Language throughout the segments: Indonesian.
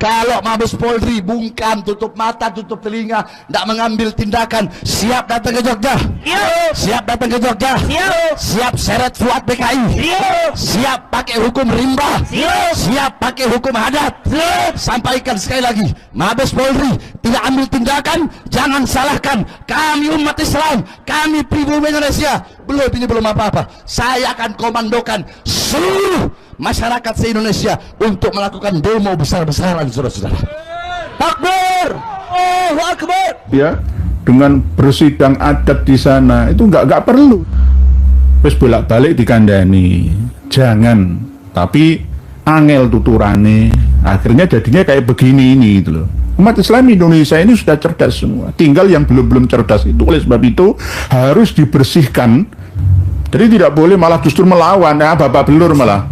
Kalau Mabes Polri bungkam, tutup mata, tutup telinga, tidak mengambil tindakan, siap datang ke Jogja, siap datang ke Jogja, siap seret Fuad PKI, siap pakai hukum rimba, siap pakai hukum adat. Sampaikan sekali lagi, Mabes Polri tidak ambil tindakan, jangan salahkan kami umat Islam, kami pribumi Indonesia. Ini belum apa-apa. Saya akan komandokan seluruh masyarakat se-Indonesia untuk melakukan demo besar-besaran, saudara-saudara. Takbir! Allahu Akbar! Ya, dengan bersidang adat di sana itu nggak perlu. Terus bolak-balik dikandani, jangan. Tapi angel tuturane, akhirnya jadinya kayak begini ini gitu loh. Umat Islam Indonesia ini sudah cerdas semua. Tinggal yang belum cerdas itu. Oleh sebab itu harus dibersihkan. Jadi tidak boleh malah justru melawan, ya bapak belur malah.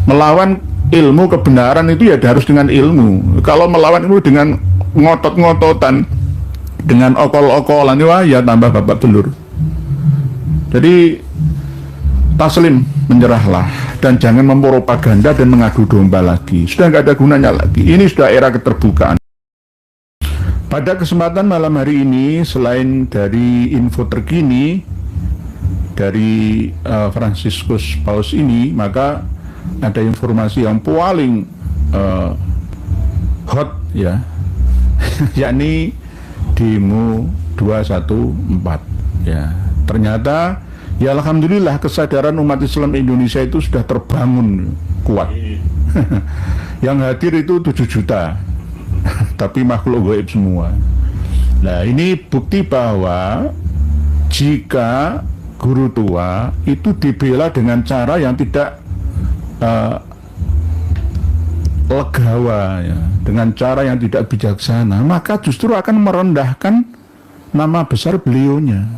Melawan ilmu kebenaran itu ya harus dengan ilmu. Kalau melawan itu dengan ngotot-ngototan, dengan okol-okolan, wah ya tambah bapak belur. Jadi taslim, menyerahlah, dan jangan mempropaganda dan mengadu domba lagi. Sudah nggak ada gunanya lagi. Ini sudah era keterbukaan. Pada kesempatan malam hari ini, selain dari info terkini dari Fransiskus Paus ini, maka ada informasi yang paling hot ya, yakni demo 214 ya. Ternyata ya alhamdulillah kesadaran umat Islam Indonesia itu sudah terbangun kuat. Yang hadir itu 7 juta tapi makhluk gaib semua. Nah, ini bukti bahwa jika guru tua itu dibela dengan cara yang tidak legawa ya, dengan cara yang tidak bijaksana, maka justru akan merendahkan nama besar beliaunya.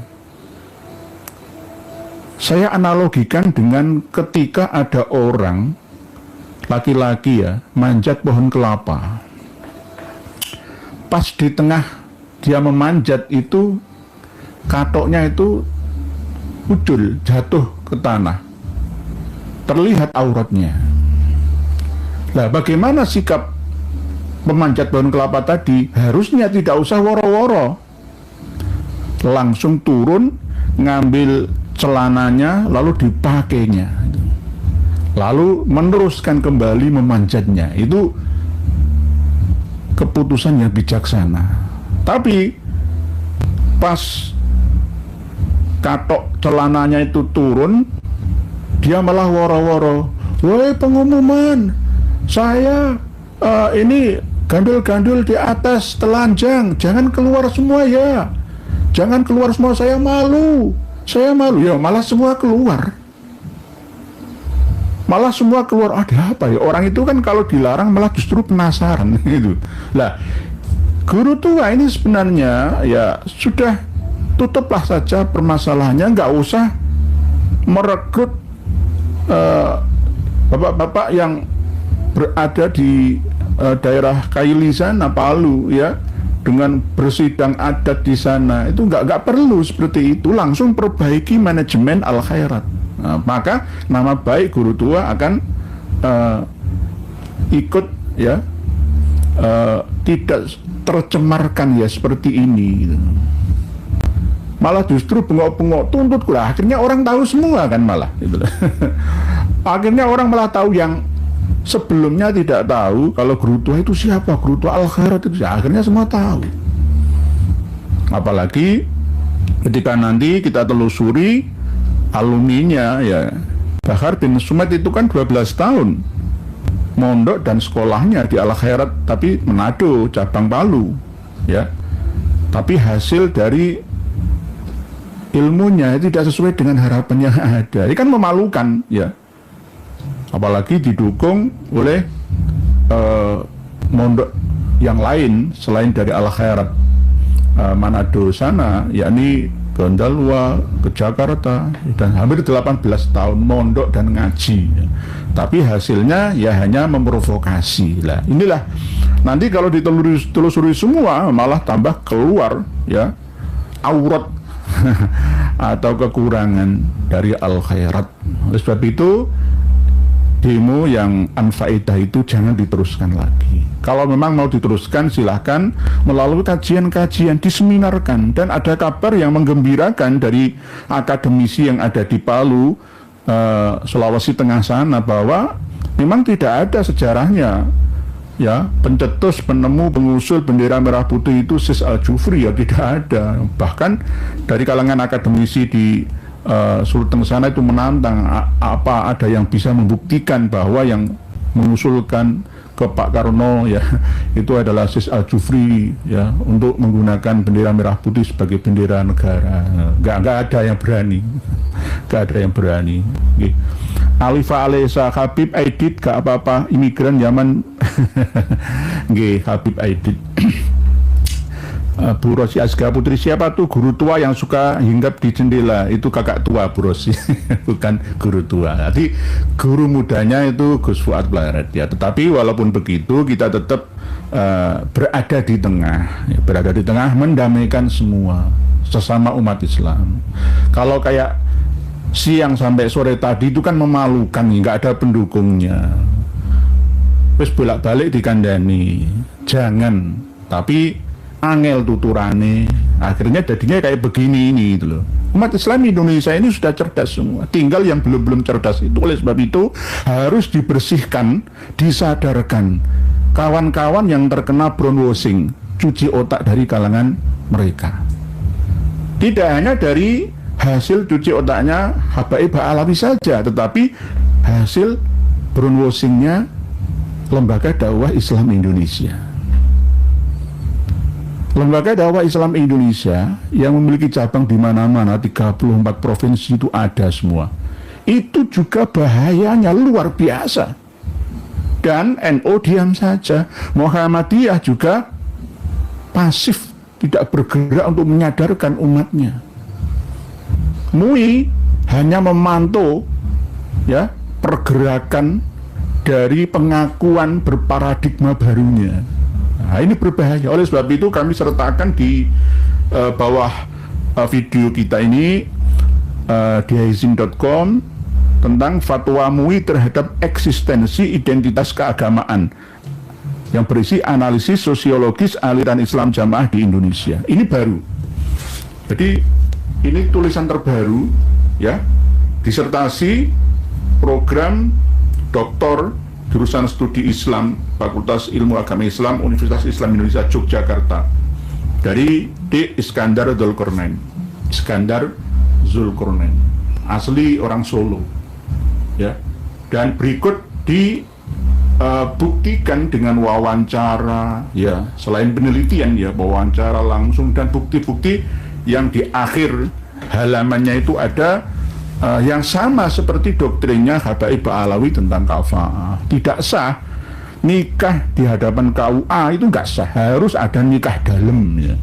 Saya analogikan dengan ketika ada orang laki-laki ya manjat pohon kelapa. Pas di tengah dia memanjat itu katoknya itu ucul, jatuh ke tanah, terlihat auratnya. Nah, bagaimana sikap pemanjat pohon kelapa tadi? Harusnya tidak usah woro-woro, langsung turun, ngambil celananya, lalu dipakainya, lalu meneruskan kembali memanjatnya. Itu keputusan yang bijaksana. Tapi pas katok celananya itu turun, dia malah woro-woro, woi pengumuman, saya ini gandul-gandul di atas telanjang, jangan keluar semua ya, jangan keluar semua, saya malu ya. Malah semua keluar, ada apa ya? Orang itu kan kalau dilarang malah justru penasaran gitu. Lah, guru tua ini sebenarnya ya sudah tutuplah saja permasalahannya, nggak usah merekrut bapak-bapak yang berada di daerah Kaili sana, Palu ya, dengan bersidang adat di sana. Itu nggak perlu seperti itu, langsung perbaiki manajemen al-khairat. Nah, maka nama baik guru tua akan ikut ya, tidak tercemarkan ya seperti ini gitu. Malah justru bengok-bengok tuntut lah, akhirnya orang tahu semua kan malah gitu. Akhirnya orang malah tahu yang sebelumnya tidak tahu kalau guru tua itu siapa, guru tua al-khairat itu ya, akhirnya semua tahu. Apalagi ketika nanti kita telusuri alumninya ya, Bahar bin Sumet itu kan 12 tahun mondok dan sekolahnya di al-khairat, tapi Manado, cabang Palu ya. Tapi hasil dari ilmunya tidak sesuai dengan harapan yang ada. Ini kan memalukan ya. Apalagi didukung oleh mondok yang lain selain dari al-khairat Manado sana, yakni Gondalwa ke Jakarta, dan hampir 18 tahun mondok dan ngaji ya. Tapi hasilnya ya hanya memprovokasi lah. Inilah nanti kalau ditelusuri semua malah tambah keluar ya aurat atau kekurangan dari al-khairat. Oleh sebab itu demo yang anfaedah itu jangan diteruskan lagi. Kalau memang mau diteruskan silahkan melalui kajian-kajian, diseminarkan. Dan ada kabar yang menggembirakan dari akademisi yang ada di Palu, Sulawesi Tengah sana, bahwa memang tidak ada sejarahnya ya pencetus, penemu, pengusul bendera merah putih itu Sis Al-Jufri, ya tidak ada. Bahkan dari kalangan akademisi di Sulteng sana itu menantang apa ada yang bisa membuktikan bahwa yang mengusulkan ke Pak Karno ya itu adalah Sis Al-Jufri ya untuk menggunakan bendera merah putih sebagai bendera negara. Nggak ada yang berani. Nggak ada yang berani. Oke. Alifa Alesa, Habib Aidit, gak apa-apa, imigran Yaman. Nggih, Habib Aidit. Bu Rosi Asga Putri, siapa tuh guru tua yang suka hinggap di jendela? Itu kakak tua Bu Rosi, bukan guru tua. Jadi guru mudanya itu Gus Fuad Blaret ya. Tetapi walaupun begitu kita tetap berada di tengah, ya, berada di tengah mendamaikan semua sesama umat Islam. Kalau kayak siang sampai sore tadi itu kan memalukan, nggak ada pendukungnya. Terus bolak-balik dikandani, jangan. Tapi angel tuturane, akhirnya jadinya kayak begini ini gitu loh. Umat Islam Indonesia ini sudah cerdas semua, tinggal yang belum cerdas itu. Oleh sebab itu harus dibersihkan, disadarkan kawan-kawan yang terkena brainwashing, cuci otak dari kalangan mereka. Tidak hanya dari hasil cuci otaknya Habaib Alawi saja, tetapi hasil brainwashingnya Lembaga Dakwah Islam Indonesia. Lembaga Dakwah Islam Indonesia yang memiliki cabang di mana-mana, 34 provinsi itu ada semua. Itu juga bahayanya luar biasa. Dan NU diam saja, Muhammadiyah juga pasif, tidak bergerak untuk menyadarkan umatnya. MUI hanya memantau ya pergerakan dari pengakuan berparadigma barunya. Nah, ini berbahaya. Oleh sebab itu kami sertakan di bawah video kita ini di haizin.com tentang fatwa MUI terhadap eksistensi identitas keagamaan yang berisi analisis sosiologis aliran Islam jamaah di Indonesia. Ini baru. Jadi ini tulisan terbaru ya, disertasi program doktor jurusan studi Islam Fakultas Ilmu Agama Islam Universitas Islam Indonesia Yogyakarta dari D. Iskandar Zulkarnain. Iskandar Zulkarnain asli orang Solo ya, dan berikut dibuktikan dengan wawancara ya, selain penelitian ya, wawancara langsung dan bukti-bukti yang di akhir halamannya itu ada yang sama seperti doktrinnya Habaib Alawi tentang kafa'ah. Tidak sah nikah di hadapan KUA, itu nggak sah, harus ada nikah dalam ya,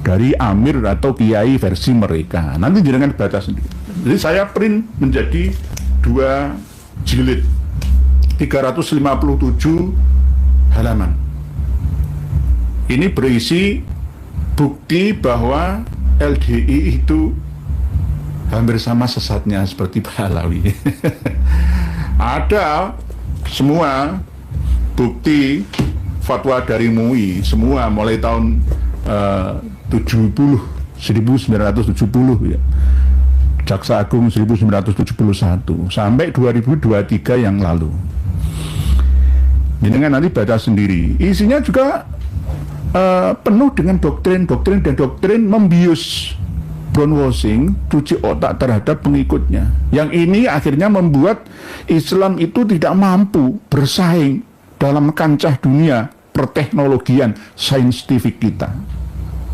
dari amir atau kiai versi mereka. Nanti jangan baca sendiri. Jadi saya print menjadi 2 jilid 357 halaman. Ini berisi bukti bahwa LDI itu hampir sama sesatnya seperti Alawi. Ada semua bukti fatwa dari MUI semua mulai tahun 1970 ya, Jaksa Agung 1971 sampai 2023 yang lalu. Jangan nanti baca sendiri. Isinya juga penuh dengan doktrin membius, brainwashing, cuci otak terhadap pengikutnya. Yang ini akhirnya membuat Islam itu tidak mampu bersaing dalam kancah dunia perteknologian saintifik kita.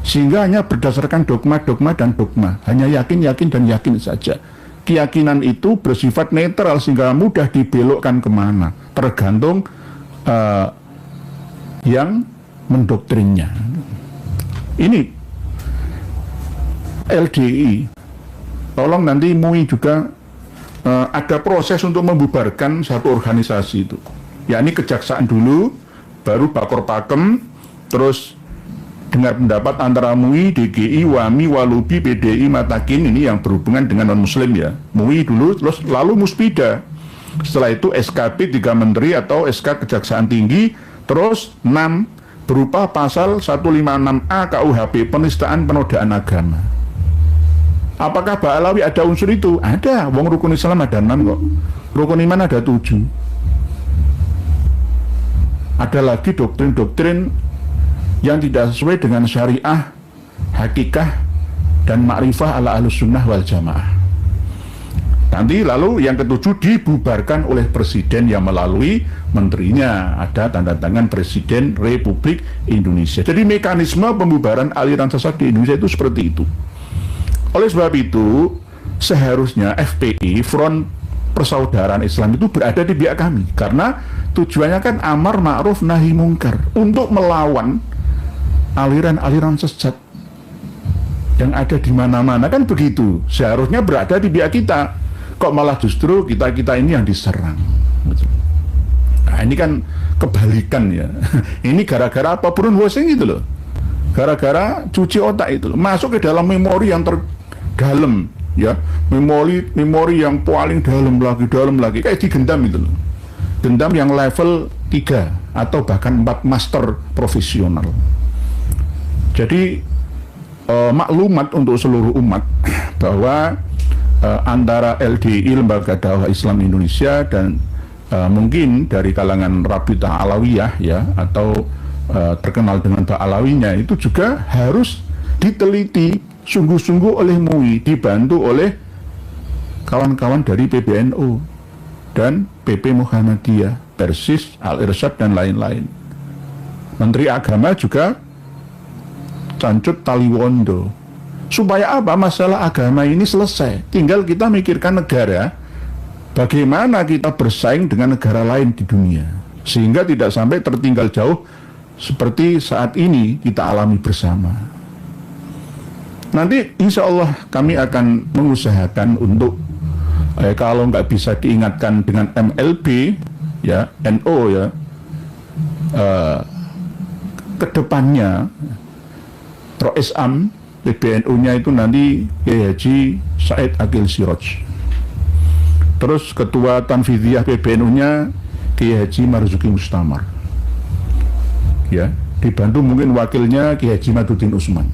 Sehingga hanya berdasarkan dogma dan dogma, hanya yakin dan yakin saja. Keyakinan itu bersifat netral sehingga mudah dibelokkan kemana, tergantung yang mendoktrinnya. Ini LDI, tolong nanti MUI juga ada proses untuk membubarkan satu organisasi itu, yakni kejaksaan dulu, baru Bakor Pakem, terus dengar pendapat antara MUI, DGI, WAMI, Walubi, PDI, Matakin, ini yang berhubungan dengan non-muslim ya, MUI dulu, terus lalu Muspida, setelah itu SKP 3 Menteri atau SK Kejaksaan Tinggi, Terus 6 berupa pasal 156A KUHP penistaan penodaan agama. Apakah Ba'alawi ada unsur itu? Ada. Wong rukun Islam ada 6 kok. Rukun iman ada 7. Ada lagi doktrin-doktrin yang tidak sesuai dengan syariah, hakikah, dan ma'rifah ala ahlus sunnah wal jamaah. Nanti lalu yang ketujuh dibubarkan oleh presiden yang melalui menterinya. Ada tanda tangan Presiden Republik Indonesia. Jadi mekanisme pembubaran aliran sesat di Indonesia itu seperti itu. Oleh sebab itu, seharusnya FPI, Front Persaudaraan Islam itu berada di pihak kami. Karena tujuannya kan amar ma'ruf nahi mungkar. Untuk melawan aliran-aliran sesat yang ada di mana-mana, kan begitu. Seharusnya berada di pihak kita. Kok malah justru kita-kita ini yang diserang. Nah, ini kan kebalikan ya. Ini gara-gara apa? Brainwashing itu loh. Gara-gara cuci otak itu loh. Masuk ke dalam memori yang terdalam ya. Memori yang paling dalam lagi. Kayak digendam itu loh. Gendam yang level 3 atau bahkan 4 master profesional. Jadi maklumat untuk seluruh umat bahwa antara LDI, Lembaga Dakwah Islam Indonesia, dan mungkin dari kalangan Rabitah Alawiyah ya, atau terkenal dengan Ba'alawinya, itu juga harus diteliti sungguh-sungguh oleh MUI, dibantu oleh kawan-kawan dari PBNU dan PP Muhammadiyah, Persis, Al-Irsyad, dan lain-lain. Menteri Agama juga Cancut Taliwondo. Supaya apa? Masalah agama ini selesai. Tinggal kita mikirkan negara, bagaimana kita bersaing dengan negara lain di dunia, sehingga tidak sampai tertinggal jauh seperti saat ini kita alami bersama. Nanti insya Allah kami akan mengusahakan untuk kalau nggak bisa diingatkan dengan MLB ya, NO ya, kedepannya Rois Am PBNU-nya itu nanti Kiai Haji Said Akil Siraj. Terus Ketua Tanfidiyah PBNU-nya Kiai Haji Marzuki Mustamar. Ya, dibantu mungkin wakilnya Kiai Haji Maduddin Usman.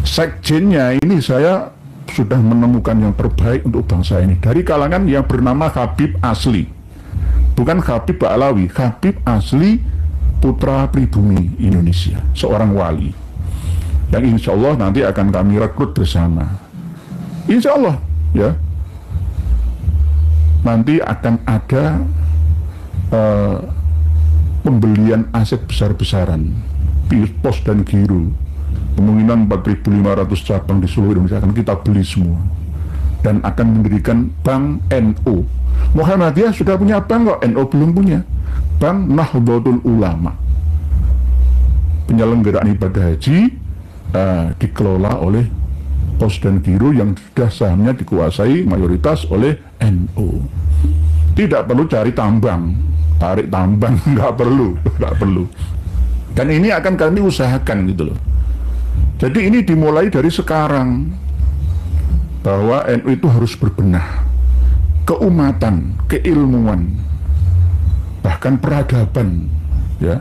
Sekjennya ini saya sudah menemukan yang terbaik untuk bangsa ini dari kalangan yang bernama Habib Asli. Bukan Habib Ba'alawi, Habib Asli putra pribumi Indonesia, seorang wali. Yang insya Allah nanti akan kami rekrut bersama. Insya Allah ya, nanti akan ada pembelian aset besar-besaran, pos dan giro, kemungkinan 4.500 cabang di seluruh Indonesia akan kita beli semua, dan akan mendirikan Bank NU. Muhammadiyah sudah punya bank kok, NU belum punya. Bank Nahdlatul Ulama, penyelenggaraan ibadah haji dikelola oleh pos dan giro yang sudah sahamnya dikuasai mayoritas oleh NU. Tidak perlu cari tambang, tarik tambang, nggak perlu. Dan ini akan kami usahakan gitu loh. Jadi ini dimulai dari sekarang, bahwa NU itu harus berbenah, keumatan, keilmuan, bahkan peradaban ya.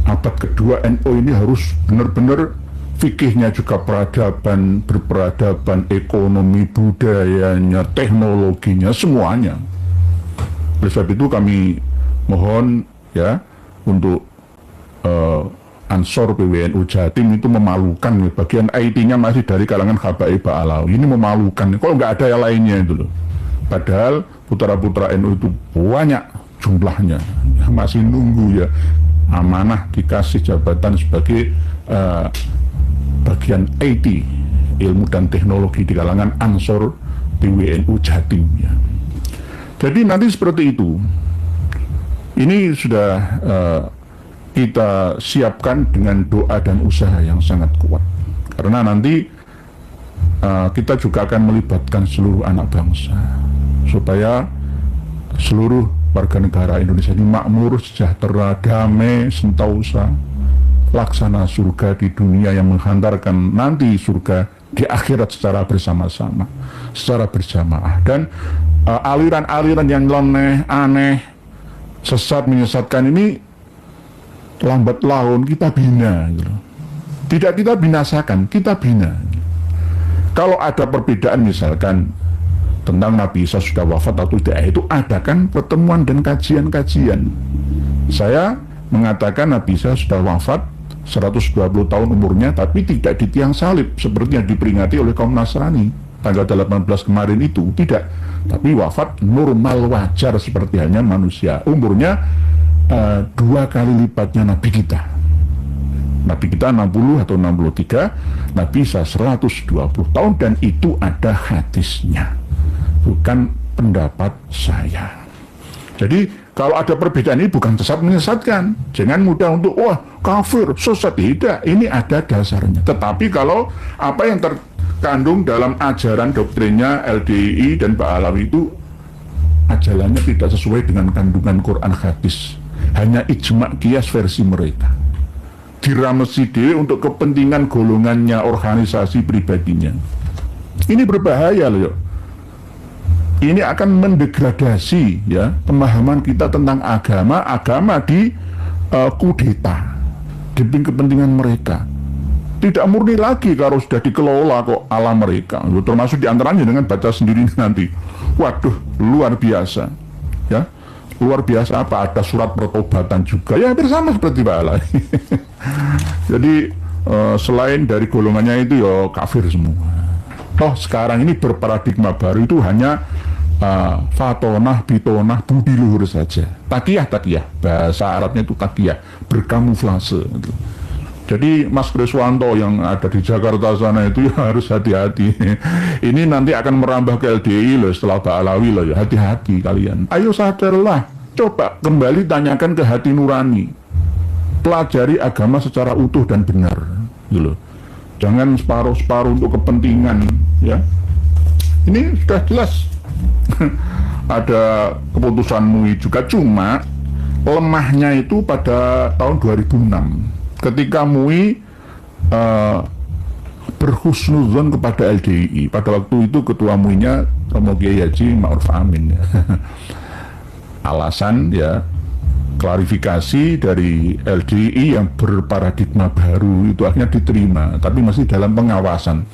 Abad kedua NU ini harus benar-benar fikihnya juga peradaban, berperadaban, ekonomi, budayanya, teknologinya, semuanya. Oleh sebab itu kami mohon ya untuk Ansor PWNU Jatim itu memalukan ya, bagian IT-nya masih dari kalangan Habaib Ba'alawi. Ini memalukan, kalau nggak ada yang lainnya itu loh. Padahal putra-putra NU itu banyak jumlahnya, masih nunggu ya amanah dikasih jabatan sebagai bagian IT, ilmu dan teknologi di kalangan Ansor PWNU Jatim ya. Jadi nanti seperti itu. Ini sudah kita siapkan dengan doa dan usaha yang sangat kuat. Karena nanti kita juga akan melibatkan seluruh anak bangsa supaya seluruh warga negara Indonesia ini makmur, sejahtera, damai, sentausa, laksana surga di dunia yang menghantarkan nanti surga di akhirat secara bersama-sama, secara berjamaah. Dan aliran-aliran yang leneh, aneh, sesat, menyesatkan ini lambat laun kita bina gitu. Tidak kita binasakan, kita bina. Kalau ada perbedaan misalkan tentang Nabi Isa sudah wafat atau tidak, itu adakan pertemuan dan kajian-kajian. Saya mengatakan Nabi Isa sudah wafat 120 tahun umurnya, tapi tidak di tiang salib seperti yang diperingati oleh kaum Nasrani tanggal 18 kemarin itu, tidak, tapi wafat normal wajar seperti hanya manusia. Umurnya 2 kali lipatnya Nabi kita. Nabi kita 60 atau 63, Nabi Isa 120 tahun, dan itu ada hadisnya, bukan pendapat saya. Jadi kalau ada perbedaan ini bukan sesat menyesatkan, jangan mudah untuk wah kafir, sesat, tidak, ini ada dasarnya. Tetapi kalau apa yang terkandung dalam ajaran doktrinnya LDI dan Pak Alawi itu ajarannya tidak sesuai dengan kandungan Quran hadis, hanya ijma kias versi mereka, diramesi diri untuk kepentingan golongannya, organisasi pribadinya. Ini berbahaya loh. Ini akan mendegradasi ya pemahaman kita tentang agama di kudeta demi kepentingan mereka. Tidak murni lagi kalau sudah dikelola kok ala mereka. Termasuk diantaranya dengan baca sendiri nanti. Waduh, luar biasa ya. Luar biasa apa, ada surat pertobatan juga ya, hampir sama seperti Pak Alai. Jadi selain dari golongannya itu ya kafir semua. Toh sekarang ini berparadigma baru itu hanya fatonah, bitonah, budi luhur saja. Takiyah, bahasa Arabnya itu takiyah, berkamuflase gitu. Jadi Mas Kriswanto yang ada di Jakarta sana itu ya harus hati-hati. Ini nanti akan merambah ke LDI loh setelah Pak Alawi loh ya, hati-hati kalian. Ayo sadarlah, coba kembali tanyakan ke hati nurani. Pelajari agama secara utuh dan benar gitu loh. Jangan separuh-separuh untuk kepentingan ya. Ini sudah jelas. Ada keputusan MUI juga, cuma lemahnya itu pada tahun 2006 ketika MUI berhusnuzon kepada LDI. Pada waktu itu ketua MUI-nya Romo Kiai Haji Ma'ruf Amin ya. Alasan ya klarifikasi dari LDI yang berparadigma baru itu akhirnya diterima, tapi masih dalam pengawasan.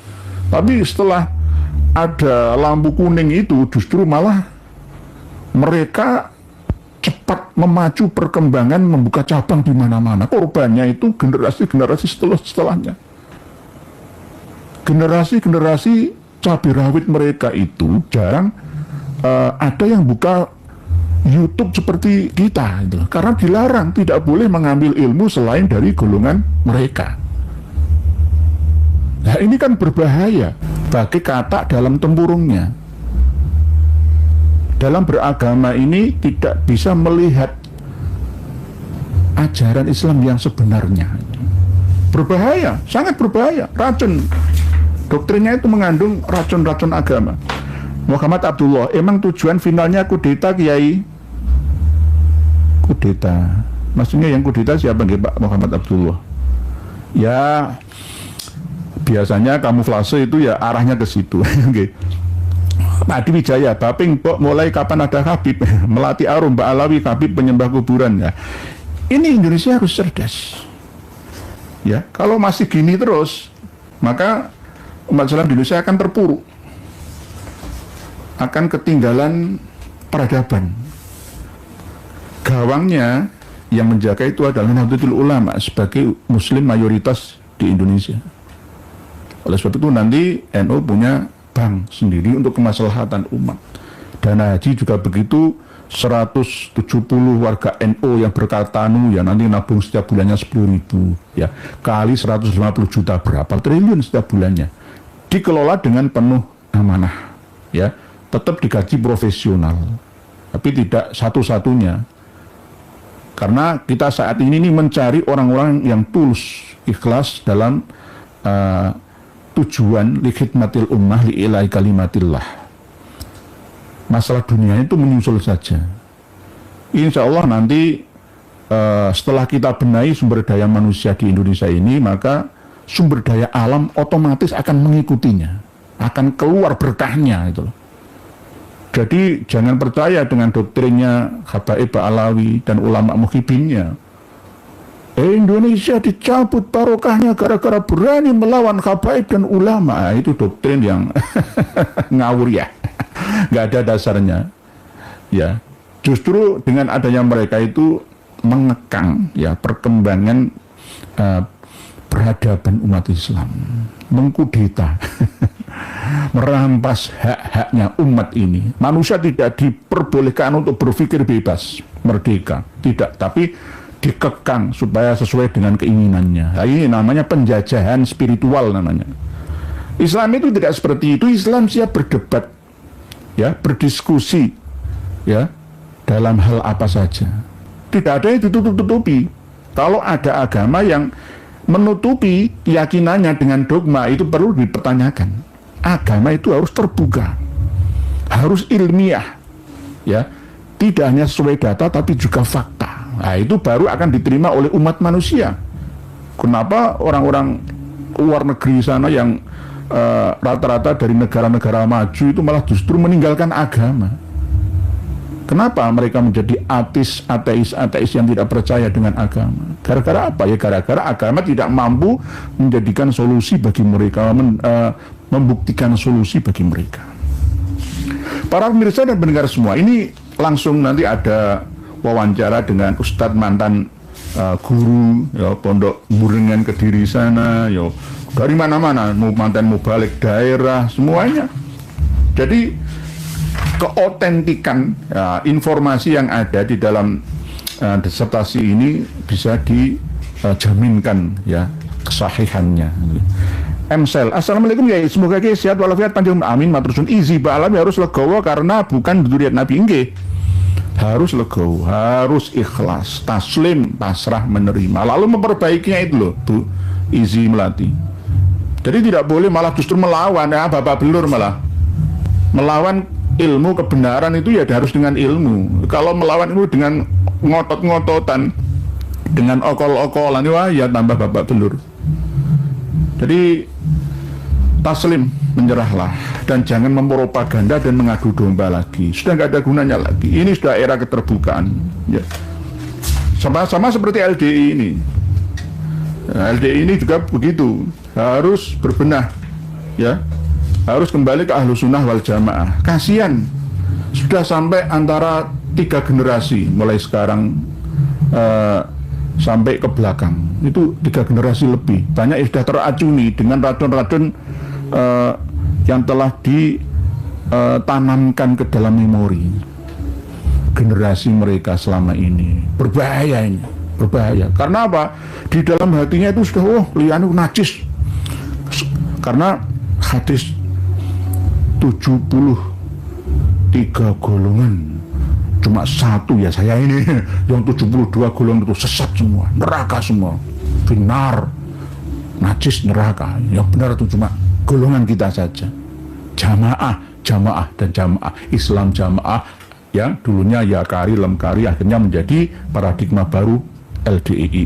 Tapi setelah ada lampu kuning itu justru malah mereka cepat memacu perkembangan, membuka cabang di mana-mana. Korbannya itu generasi-generasi setelahnya. Generasi-generasi cabai rawit mereka itu jarang ada yang buka YouTube seperti kita gitu. Karena dilarang, tidak boleh mengambil ilmu selain dari golongan mereka. Nah ini kan berbahaya bagi katak dalam tempurungnya. Dalam beragama ini tidak bisa melihat ajaran Islam yang sebenarnya. Berbahaya, sangat berbahaya, racun. Doktrinnya itu mengandung racun-racun agama. Muhammad Abdullah, emang tujuan finalnya kudeta Kiai? Kudeta, maksudnya yang kudeta siapa nih Pak Muhammad Abdullah? Ya biasanya kamuflase itu ya arahnya ke situ. Oke. Pak Adi Wijaya, Baping, Pok, mulai kapan ada Habib? Melati Arum, Mbak Alawi, Habib penyembah kuburan ya. Ini Indonesia harus cerdas. Ya, kalau masih gini terus, maka umat Islam di Indonesia akan terpuruk. Akan ketinggalan peradaban. Gawangnya yang menjaga itu adalah Nahdlatul Ulama sebagai muslim mayoritas di Indonesia. Oleh sebab itu nanti NU punya bank sendiri untuk kemaslahatan umat. Dana haji juga begitu, 170 warga NU yang berkatanu ya nanti nabung setiap bulannya 10.000 ya, kali 150 juta berapa triliun setiap bulannya. Dikelola dengan penuh amanah ya, tetap digaji profesional. Tapi tidak satu-satunya. Karena kita saat ini mencari orang-orang yang tulus, ikhlas dalam tujuan li khidmatil ummah li ilai kalimatillah. Masalah dunia itu menyusul saja. Insya Allah nanti setelah kita benahi sumber daya manusia di Indonesia ini, maka sumber daya alam otomatis akan mengikutinya, akan keluar berkahnya itu. Jadi jangan percaya dengan doktrinnya Habaib Alawi dan ulama muhibinnya. Indonesia dicabut barokahnya gara-gara berani melawan habaib dan ulama. Itu doktrin yang ngawur ya, nggak ada dasarnya. Ya, justru dengan adanya mereka itu mengekang ya perkembangan peradaban umat Islam, mengkudeta, merampas hak-haknya umat ini. Manusia tidak diperbolehkan untuk berpikir bebas, merdeka, tidak, tapi dikekang supaya sesuai dengan keinginannya. Nah, ini namanya penjajahan spiritual namanya. Islam itu tidak seperti itu. Islam siap berdebat, ya, berdiskusi, ya, dalam hal apa saja. Tidak ada yang ditutup-tutupi. Kalau ada agama yang menutupi keyakinannya dengan dogma, itu perlu dipertanyakan. Agama itu harus terbuka, harus ilmiah, ya, tidak hanya sesuai data tapi juga fakta. Nah, itu baru akan diterima oleh umat manusia. Kenapa orang-orang luar negeri sana yang rata-rata dari negara-negara maju itu malah justru meninggalkan agama? Kenapa mereka menjadi ateis yang tidak percaya dengan agama? Gara-gara apa? Ya gara-gara agama tidak mampu menjadikan solusi bagi mereka, membuktikan solusi bagi mereka. Para pemirsa dan pendengar semua, ini langsung nanti ada wawancara dengan Ustadz mantan guru ya, Pondok Burengan Kediri sana, ya, dari mana-mana, mantan mubalik daerah, semuanya. Jadi keotentikan ya, informasi yang ada di dalam disertasi ini bisa dijaminkan ya kesahihannya. Emsel, assalamualaikum ya, semoga sehat walafiat panjang, amin matur suwun. Izi ba'alam harus legowo karena bukan dzurriyyat Nabi nggih. Harus legowo, harus ikhlas, taslim, pasrah, menerima, lalu memperbaikinya itu loh, Bu Izi Melati. Jadi tidak boleh malah justru melawan, ya bapak belur malah melawan ilmu kebenaran itu ya harus dengan ilmu. Kalau melawan itu dengan ngotot-ngototan, dengan okol-okolan, wah ya tambah bapak belur. Jadi taslim, menyerahlah, dan jangan mempropaganda dan mengadu domba lagi. Sudah nggak ada gunanya lagi. Ini sudah era keterbukaan. Ya. Sama-sama seperti LDI ini. Nah, LDI ini juga begitu, harus berbenah, ya, harus kembali ke Ahlus Sunnah wal Jamaah. Kasihan, sudah sampai antara 3 generasi, mulai sekarang sampai ke belakang itu 3 generasi lebih. Banyak yang sudah teracuni dengan racun-racun yang telah ditanamkan ke dalam memori generasi mereka selama ini. Berbahaya ini, berbahaya. Karena apa? Di dalam hatinya itu sudah liyane najis. Karena hadis 73 golongan cuma satu ya saya ini, yang 72 golongan itu sesat semua, neraka semua, benar, najis neraka. Yang benar itu cuma golongan kita saja. Jamaah dan jamaah Islam, jamaah yang dulunya ya kari lemkari akhirnya menjadi paradigma baru LDII.